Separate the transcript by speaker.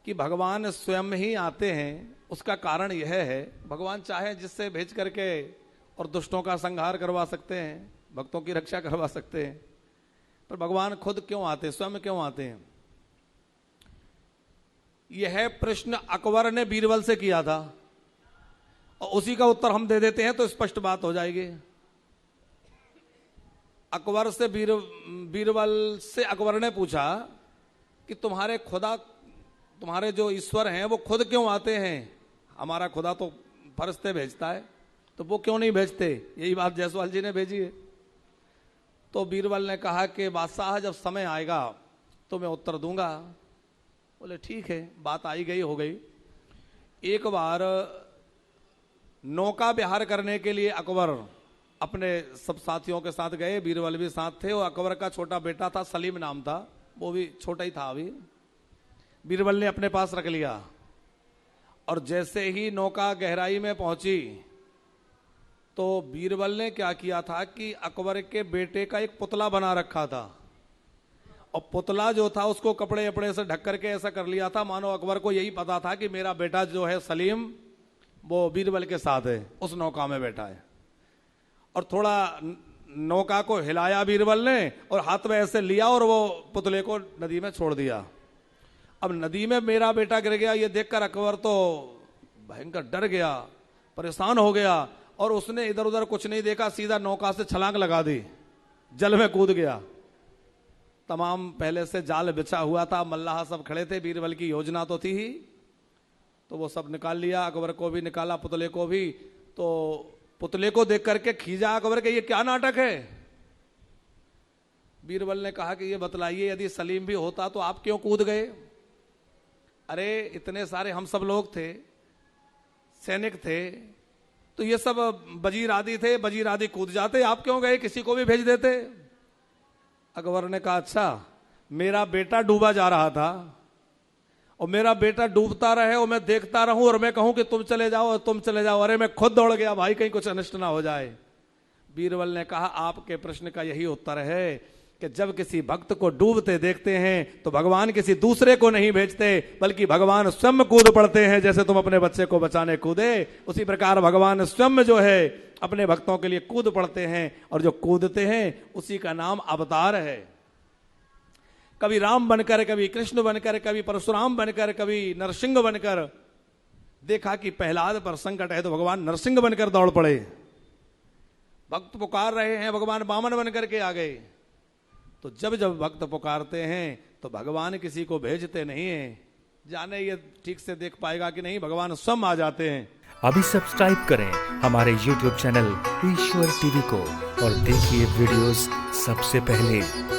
Speaker 1: कि भगवान स्वयं ही आते हैं। उसका कारण यह है, भगवान चाहे जिससे भेज करके और दुष्टों का संहार करवा सकते हैं, भक्तों की रक्षा करवा सकते हैं, पर भगवान खुद क्यों आते, स्वयं क्यों आते हैं? यह प्रश्न अकबर ने बीरबल से किया था और उसी का उत्तर हम दे देते हैं तो स्पष्ट बात हो जाएगी। अकबर से बीरबल से अकबर ने पूछा कि तुम्हारे खुदा, तुम्हारे जो ईश्वर हैं वो खुद क्यों आते हैं? हमारा खुदा तो फरिश्ते भेजता है, तो वो क्यों नहीं भेजते? यही बात जायसवाल जी ने भेजी है। तो बीरबल ने कहा कि बादशाह जब समय आएगा तो मैं उत्तर दूंगा। बोले ठीक है, बात आई गई हो गई। एक बार नौका विहार करने के लिए अकबर अपने सब साथियों के साथ गए, बीरबल भी साथ थे और अकबर का छोटा बेटा था, सलीम नाम था, वो भी छोटा ही था अभी। बीरबल ने अपने पास रख लिया और जैसे ही नौका गहराई में पहुंची तो बीरबल ने क्या किया था कि अकबर के बेटे का एक पुतला बना रखा था और पुतला जो था उसको कपड़े अपड़े से ढक करके ऐसा कर लिया था मानो अकबर को यही पता था कि मेरा बेटा जो है सलीम वो बीरबल के साथ है, उस नौका में बैठा है। और थोड़ा नौका को हिलाया बीरबल ने और हाथ में ऐसे लिया और वो पुतले को नदी में छोड़ दिया। अब नदी में मेरा बेटा गिर गया ये देखकर अकबर तो भयंकर डर गया, परेशान हो गया और उसने इधर उधर कुछ नहीं देखा, सीधा नौका से छलांग लगा दी, जल में कूद गया। तमाम पहले से जाल बिछा हुआ था, मल्लाह सब खड़े थे, बीरबल की योजना तो थी ही, तो वो सब निकाल लिया, अकबर को भी निकाला, पुतले को भी। तो पुतले को देख करके खींचा अकबर के, ये क्या नाटक है? बीरबल ने कहा कि ये बतलाइए, यदि सलीम भी होता तो आप क्यों कूद गए? अरे इतने सारे हम सब लोग थे, सैनिक थे, तो ये सब वजीर आदि थे, वजीर आदि कूद जाते, आप क्यों गए? किसी को भी भेज देते। अकबर ने कहा अच्छा, मेरा बेटा डूबा जा रहा था और मेरा बेटा डूबता रहे और मैं देखता रहूं और मैं कहूं कि तुम चले जाओ और तुम चले जाओ, अरे मैं खुद दौड़ गया भाई, कहीं कुछ अनिष्ट ना हो जाए। बीरबल ने कहा आपके प्रश्न का यही उत्तर है कि जब किसी भक्त को डूबते देखते हैं तो भगवान किसी दूसरे को नहीं भेजते, बल्कि भगवान स्वयं कूद पड़ते हैं। जैसे तुम अपने बच्चे को बचाने कूदे, उसी प्रकार भगवान स्वयं जो है अपने भक्तों के लिए कूद पड़ते हैं और जो कूदते हैं उसी का नाम अवतार है। कभी राम बनकर, कभी कृष्ण बनकर, कभी परशुराम बनकर, कभी नरसिंह बनकर। देखा कि प्रहलाद पर संकट है तो भगवान नरसिंह बनकर दौड़ पड़े। भक्त पुकार रहे हैं, भगवान वामन बनकर के आ गए। तो जब जब भक्त पुकारते हैं तो भगवान किसी को भेजते नहीं है, जाने ये ठीक से देख पाएगा कि नहीं, भगवान स्वयं आ जाते हैं।
Speaker 2: अभी सब्सक्राइब करें हमारे YouTube चैनल ईश्वर टीवी को और देखिए वीडियोस सबसे पहले।